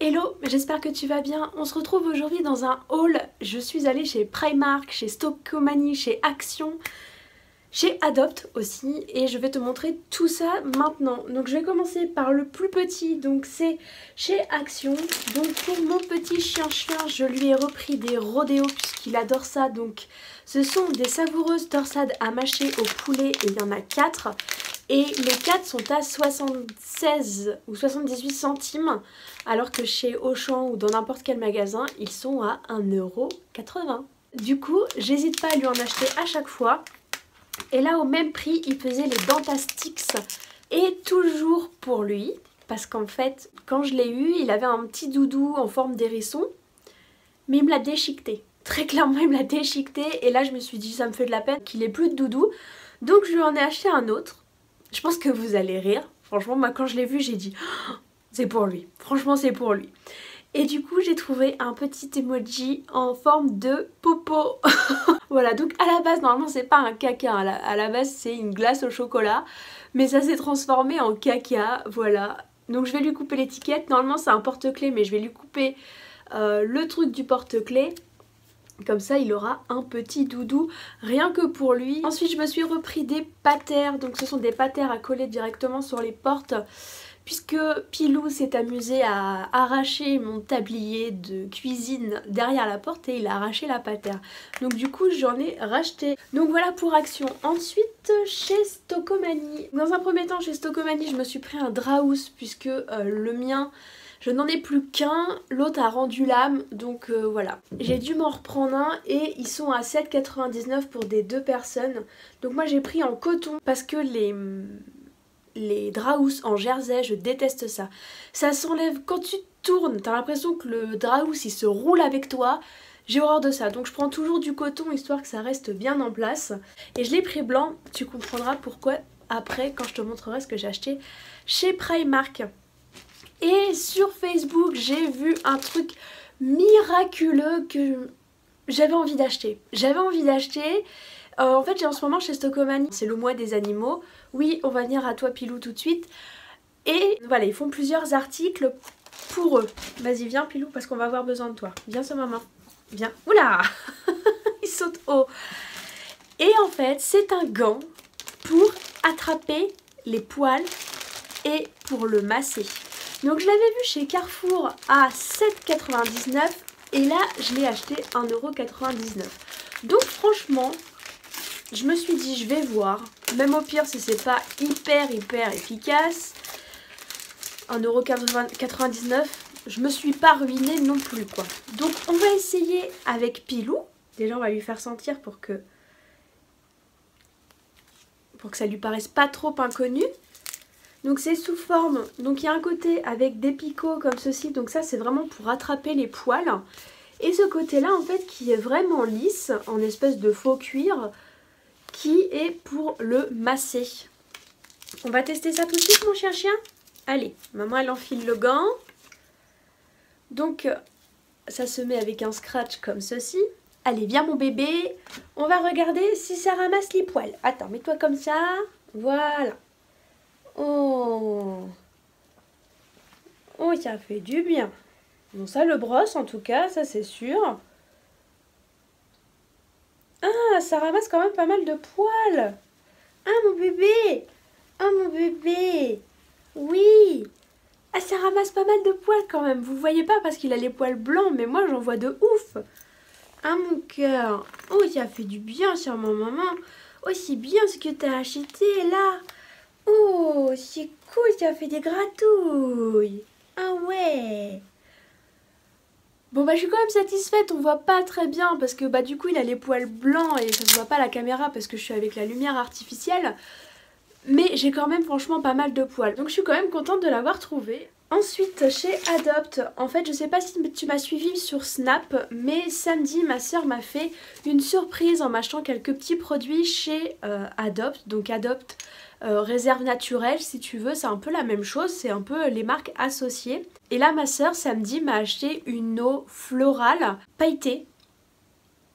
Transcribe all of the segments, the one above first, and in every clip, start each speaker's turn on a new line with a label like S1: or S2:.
S1: Hello, j'espère que tu vas bien. On se retrouve aujourd'hui dans un haul. Je suis allée chez Primark, chez Stokomani, chez Action, chez Adopt aussi et je vais te montrer tout ça maintenant. Donc je vais commencer par le plus petit, donc c'est chez Action. Donc pour mon petit chien, je lui ai repris des rodéos puisqu'il adore ça. Donc ce sont des savoureuses torsades à mâcher au poulet et il y en a 4. Et les 4 sont à 76 ou 78 centimes, alors que chez Auchan ou dans n'importe quel magasin, ils sont à 1,80 €. Du coup, j'hésite pas à lui en acheter à chaque fois. Et là, au même prix, il faisait les Dentastix. Et toujours pour lui, parce qu'en fait, quand je l'ai eu, il avait un petit doudou en forme d'hérisson, mais il me l'a déchiqueté. Très clairement, il me l'a déchiqueté. Et là, je me suis dit, ça me fait de la peine qu'il ait plus de doudou. Donc, je lui en ai acheté un autre. Je pense que vous allez rire. Franchement, moi quand je l'ai vu, j'ai dit oh, c'est pour lui. Franchement, c'est pour lui. Et du coup, j'ai trouvé un petit emoji en forme de popo. Voilà, donc à la base, normalement, c'est pas un caca. À la base, c'est une glace au chocolat. Mais ça s'est transformé en caca. Voilà. Donc je vais lui couper l'étiquette. Normalement, c'est un porte-clés, mais je vais lui couper le truc du porte-clés. Comme ça, il aura un petit doudou, rien que pour lui. Ensuite, je me suis repris des patères. Donc, ce sont des patères à coller directement sur les portes. Puisque Pilou s'est amusé à arracher mon tablier de cuisine derrière la porte et il a arraché la patère. Donc, du coup, j'en ai racheté. Donc, voilà pour Action. Ensuite, chez Stokomani. Dans un premier temps, chez Stokomani, je me suis pris un Draus puisque le mien... Je n'en ai plus qu'un, l'autre a rendu l'âme, donc voilà. J'ai dû m'en reprendre un et ils sont à 7,99 € pour des 2 personnes. Donc moi j'ai pris en coton parce que les Draus en jersey, je déteste ça. Ça s'enlève quand tu tournes, t'as l'impression que le Draus il se roule avec toi. J'ai horreur de ça, donc je prends toujours du coton histoire que ça reste bien en place. Et je l'ai pris blanc, tu comprendras pourquoi après quand je te montrerai ce que j'ai acheté chez Primark. Et sur Facebook, j'ai vu un truc miraculeux que j'avais envie d'acheter. En fait, j'ai en ce moment chez Stokomani, c'est le mois des animaux. Oui, on va venir à toi Pilou tout de suite. Et voilà, ils font plusieurs articles pour eux. Vas-y, viens Pilou, parce qu'on va avoir besoin de toi. Viens sur maman. Viens. Oula. Il saute haut. Et en fait, c'est un gant pour attraper les poils et pour le masser. Donc je l'avais vu chez Carrefour à 7,99 € et là je l'ai acheté 1,99 €. Donc franchement, je me suis dit je vais voir, même au pire si c'est pas hyper efficace, 1,99 €, je me suis pas ruinée non plus quoi. Donc on va essayer avec Pilou. Déjà on va lui faire sentir pour que ça lui paraisse pas trop inconnu. Donc c'est sous forme, donc il y a un côté avec des picots comme ceci, donc ça c'est vraiment pour attraper les poils. Et ce côté là en fait qui est vraiment lisse, en espèce de faux cuir, qui est pour le masser. On va tester ça tout de suite mon chien. Allez, maman elle enfile le gant. Donc ça se met avec un scratch comme ceci. Allez viens mon bébé, on va regarder si ça ramasse les poils. Attends, mets-toi comme ça, voilà. Oh, ça fait du bien. Bon, ça le brosse en tout cas, ça c'est sûr. Ah, ça ramasse quand même pas mal de poils. Ah mon bébé, oui. Ah, ça ramasse pas mal de poils quand même. Vous voyez pas parce qu'il a les poils blancs, mais moi j'en vois de ouf. Ah mon cœur. Oh, ça fait du bien sur ma maman. Oh, c'est bien ce que t'as acheté là. Oh, c'est cool, ça fait des gratouilles. Ah ouais. Bon bah je suis quand même satisfaite, on voit pas très bien parce que bah du coup il a les poils blancs et ça se voit pas à la caméra parce que je suis avec la lumière artificielle. Mais j'ai quand même franchement pas mal de poils, donc je suis quand même contente de l'avoir trouvé. Ensuite chez Adopt, en fait je sais pas si tu m'as suivi sur Snap, mais samedi ma soeur m'a fait une surprise en m'achetant quelques petits produits chez Adopt. Donc Adopt réserve naturelle si tu veux, c'est un peu la même chose, c'est un peu les marques associées. Et là ma soeur samedi m'a acheté une eau florale pailletée.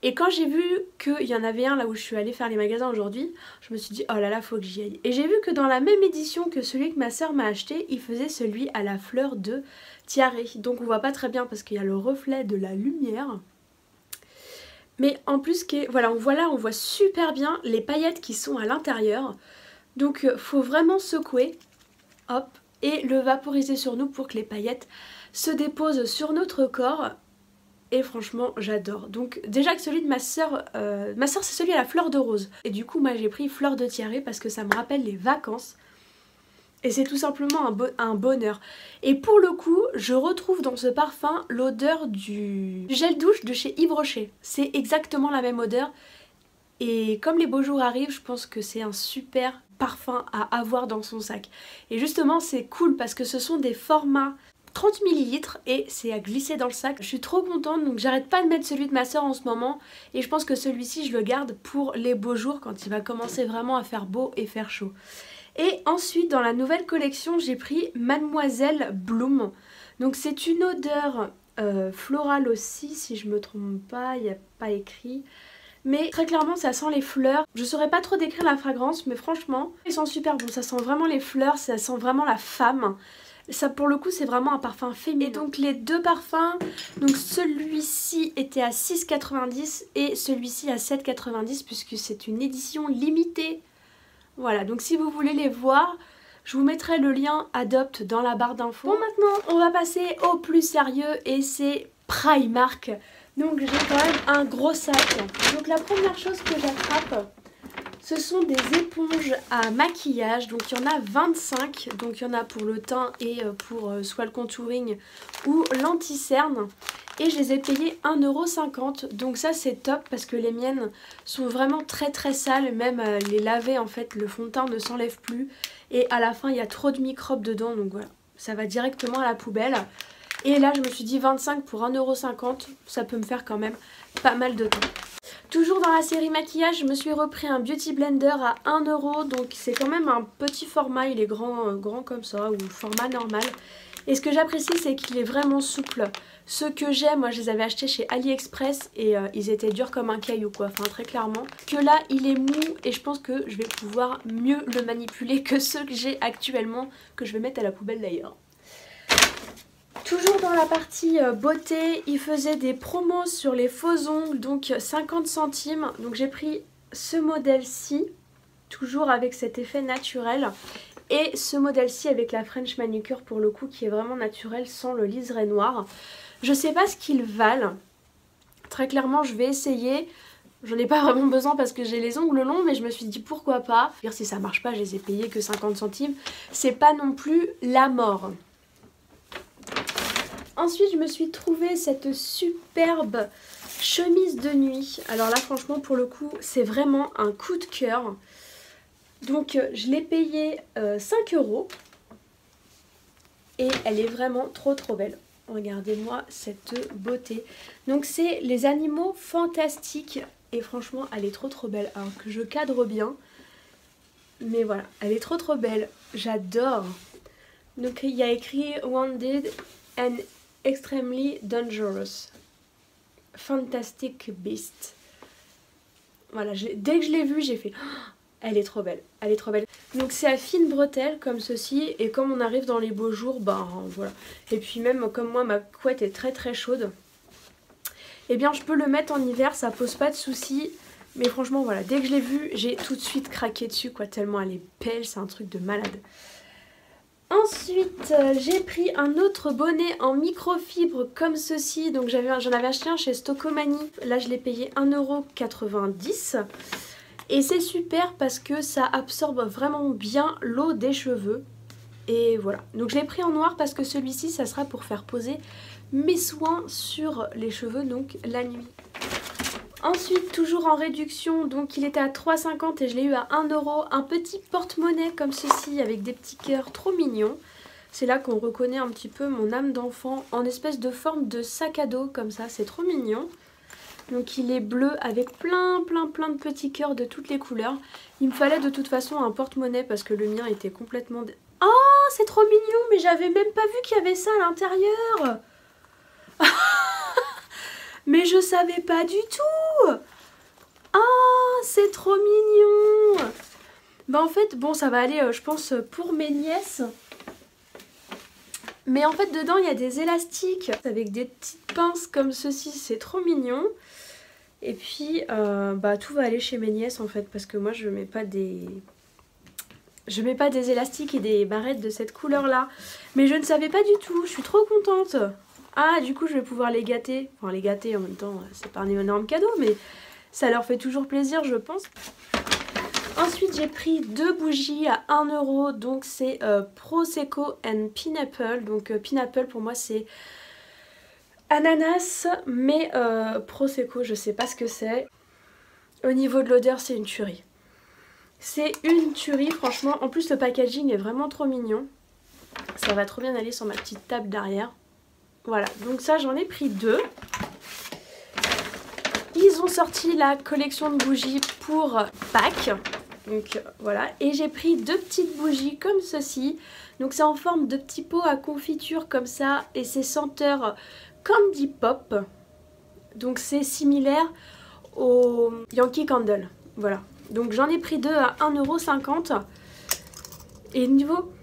S1: Et quand j'ai vu qu'il y en avait un là où je suis allée faire les magasins aujourd'hui, je me suis dit oh là là, faut que j'y aille. Et j'ai vu que dans la même édition que celui que ma soeur m'a acheté, il faisait celui à la fleur de tiare. Donc on voit pas très bien parce qu'il y a le reflet de la lumière. Mais en plus, voilà, on voit là, on voit super bien les paillettes qui sont à l'intérieur. Donc faut vraiment secouer, hop, et le vaporiser sur nous pour que les paillettes se déposent sur notre corps. Et franchement j'adore. Donc déjà que celui de ma soeur c'est celui à la fleur de rose. Et du coup moi j'ai pris fleur de tiare parce que ça me rappelle les vacances. Et c'est tout simplement un bonheur. Et pour le coup je retrouve dans ce parfum l'odeur du gel douche de chez Yves Rocher. C'est exactement la même odeur. Et comme les beaux jours arrivent, je pense que c'est un super parfum à avoir dans son sac. Et justement c'est cool parce que ce sont des formats 30 ml et c'est à glisser dans le sac. Je suis trop contente, donc j'arrête pas de mettre celui de ma soeur en ce moment. Et je pense que celui-ci je le garde pour les beaux jours quand il va commencer vraiment à faire beau et faire chaud. Et ensuite dans la nouvelle collection j'ai pris Mademoiselle Bloom. Donc c'est une odeur florale aussi si je me trompe pas, il n'y a pas écrit. Mais très clairement ça sent les fleurs. Je saurais pas trop décrire la fragrance mais franchement ils sont super bons. Ça sent vraiment les fleurs, ça sent vraiment la femme. Ça pour le coup c'est vraiment un parfum féminin. Et donc les deux parfums, donc celui-ci était à 6,90 et celui-ci à 7,90 puisque c'est une édition limitée. Voilà, donc si vous voulez les voir, je vous mettrai le lien Adopt dans la barre d'infos. Bon maintenant on va passer au plus sérieux et c'est Primark. Donc j'ai quand même un gros sac. Donc la première chose que j'attrape, ce sont des éponges à maquillage, donc il y en a 25, donc il y en a pour le teint et pour soit le contouring ou l'anti-cerne. Et je les ai payés 1,50 €, donc ça c'est top parce que les miennes sont vraiment très sales, même les laver en fait, le fond de teint ne s'enlève plus. Et à la fin il y a trop de microbes dedans, donc voilà, ça va directement à la poubelle. Et là je me suis dit 25 pour 1,50 €, ça peut me faire quand même pas mal de temps. Toujours dans la série maquillage, je me suis repris un Beauty Blender à 1 €, donc c'est quand même un petit format, il est grand comme ça, ou format normal. Et ce que j'apprécie c'est qu'il est vraiment souple. Ceux que j'ai, moi je les avais achetés chez AliExpress et ils étaient durs comme un caillou quoi, enfin très clairement. Que là il est mou et je pense que je vais pouvoir mieux le manipuler que ceux que j'ai actuellement, que je vais mettre à la poubelle d'ailleurs. Toujours dans la partie beauté, ils faisaient des promos sur les faux ongles, donc 50 centimes. Donc j'ai pris ce modèle-ci, toujours avec cet effet naturel. Et ce modèle-ci avec la French Manicure pour le coup qui est vraiment naturel sans le liseré noir. Je sais pas ce qu'ils valent. Très clairement je vais essayer. J'en ai pas vraiment besoin parce que j'ai les ongles longs mais je me suis dit pourquoi pas. Si ça marche pas je les ai payés que 50 centimes. C'est pas non plus la mort. Ensuite je me suis trouvé cette superbe chemise de nuit. Alors là franchement pour le coup c'est vraiment un coup de cœur. Donc je l'ai payée 5 € et elle est vraiment trop belle. Regardez-moi cette beauté. Donc c'est les animaux fantastiques et franchement elle est trop belle. Alors que je cadre bien. Mais voilà, elle est trop belle. J'adore. Donc il y a écrit Wounded and Extremely Dangerous. Fantastic Beast. Voilà, dès que je l'ai vue, j'ai fait... Elle est trop belle, elle est trop belle. Donc c'est à fine bretelle comme ceci. Et comme on arrive dans les beaux jours, ben voilà. Et puis même comme moi, ma couette est très chaude. Eh bien je peux le mettre en hiver, ça pose pas de soucis. Mais franchement voilà, dès que je l'ai vue, j'ai tout de suite craqué dessus quoi. Tellement elle est belle, c'est un truc de malade. Ensuite, j'ai pris un autre bonnet en microfibre comme ceci. Donc j'en avais acheté un chez Stockomanie. Là, je l'ai payé 1,90 €. Et c'est super parce que ça absorbe vraiment bien l'eau des cheveux. Et voilà. Donc je l'ai pris en noir parce que celui-ci, ça sera pour faire poser mes soins sur les cheveux, donc la nuit. Ensuite, toujours en réduction, donc il était à 3,50 € et je l'ai eu à 1 €. Un petit porte-monnaie comme ceci avec des petits cœurs trop mignons. C'est là qu'on reconnaît un petit peu mon âme d'enfant en espèce de forme de sac à dos comme ça, c'est trop mignon. Donc il est bleu avec plein de petits cœurs de toutes les couleurs. Il me fallait de toute façon un porte-monnaie parce que le mien était complètement... Oh, c'est trop mignon, mais j'avais même pas vu qu'il y avait ça à l'intérieur. Mais je savais pas du tout. Ah, c'est trop mignon. Bah en fait, bon, ça va aller, je pense, pour mes nièces. Mais en fait, dedans, il y a des élastiques avec des petites pinces comme ceci. C'est trop mignon. Et puis, bah tout va aller chez mes nièces en fait, parce que moi, je mets pas des élastiques et des barrettes de cette couleur-là. Mais je ne savais pas du tout. Je suis trop contente. Ah, du coup, je vais pouvoir les gâter. Enfin, les gâter en même temps, c'est pas un énorme cadeau, mais ça leur fait toujours plaisir, je pense. Ensuite, j'ai pris 2 bougies à 1 €. Donc, c'est Prosecco and Pineapple. Donc, Pineapple, pour moi, c'est ananas. Mais Prosecco, je sais pas ce que c'est. Au niveau de l'odeur, c'est une tuerie. C'est une tuerie, franchement. En plus, le packaging est vraiment trop mignon. Ça va trop bien aller sur ma petite table derrière. Voilà, donc ça, j'en ai pris 2. Ils ont sorti la collection de bougies pour Pâques. Donc voilà, et j'ai pris 2 petites bougies comme ceci. Donc c'est en forme de petits pots à confiture comme ça. Et c'est senteur Candy Pop. Donc c'est similaire au Yankee Candle. Voilà, donc j'en ai pris 2 à 1,50 €. Et niveau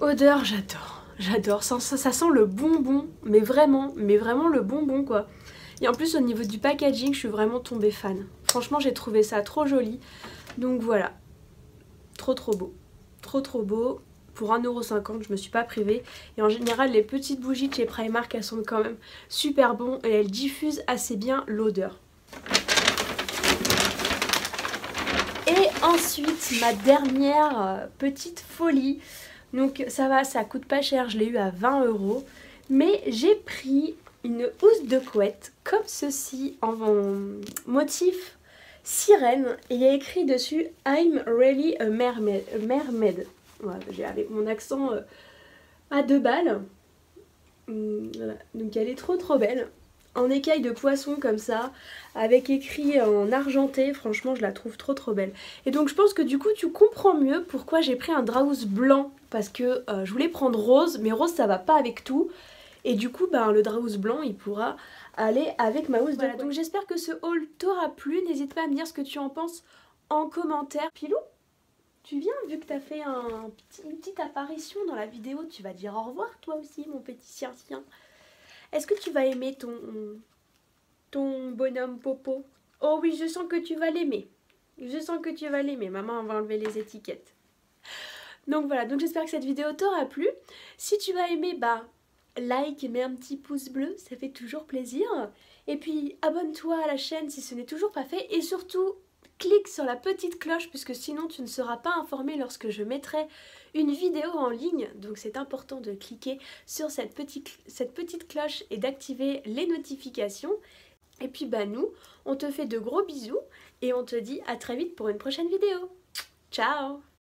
S1: odeur, j'adore, ça sent le bonbon, mais vraiment le bonbon quoi. Et en plus au niveau du packaging, je suis vraiment tombée fan. Franchement, j'ai trouvé ça trop joli. Donc voilà, trop beau. Trop beau. Pour 1,50 €, je me suis pas privée. Et en général, les petites bougies de chez Primark, elles sont quand même super bonnes et elles diffusent assez bien l'odeur. Et ensuite, ma dernière petite folie. Donc ça va, ça coûte pas cher, je l'ai eu à 20 €. Mais j'ai pris une housse de couette comme ceci en motif sirène. Et il y a écrit dessus I'm really a mermaid. Voilà, j'ai avec mon accent à 2 balles. Voilà. Donc elle est trop belle. En écaille de poisson comme ça, avec écrit en argenté, franchement je la trouve trop belle. Et donc je pense que du coup tu comprends mieux pourquoi j'ai pris un draus blanc, parce que je voulais prendre rose, mais rose ça va pas avec tout. Et du coup ben, le draus blanc il pourra aller avec ma housse de couette. Donc j'espère que ce haul t'aura plu, n'hésite pas à me dire ce que tu en penses en commentaire. Pilou, tu viens, vu que tu as fait une petite apparition dans la vidéo, tu vas dire au revoir toi aussi mon petit chien. Est-ce que tu vas aimer ton bonhomme Popo? Oh oui, je sens que tu vas l'aimer. Je sens que tu vas l'aimer. Maman, on va enlever les étiquettes. Donc voilà, donc j'espère que cette vidéo t'aura plu. Si tu as aimé, bah like et mets un petit pouce bleu, ça fait toujours plaisir. Et puis abonne-toi à la chaîne si ce n'est toujours pas fait. Et surtout, clique sur la petite cloche puisque sinon tu ne seras pas informé lorsque je mettrai une vidéo en ligne. Donc c'est important de cliquer sur cette petite cloche et d'activer les notifications. Et puis bah nous, on te fait de gros bisous et on te dit à très vite pour une prochaine vidéo. Ciao!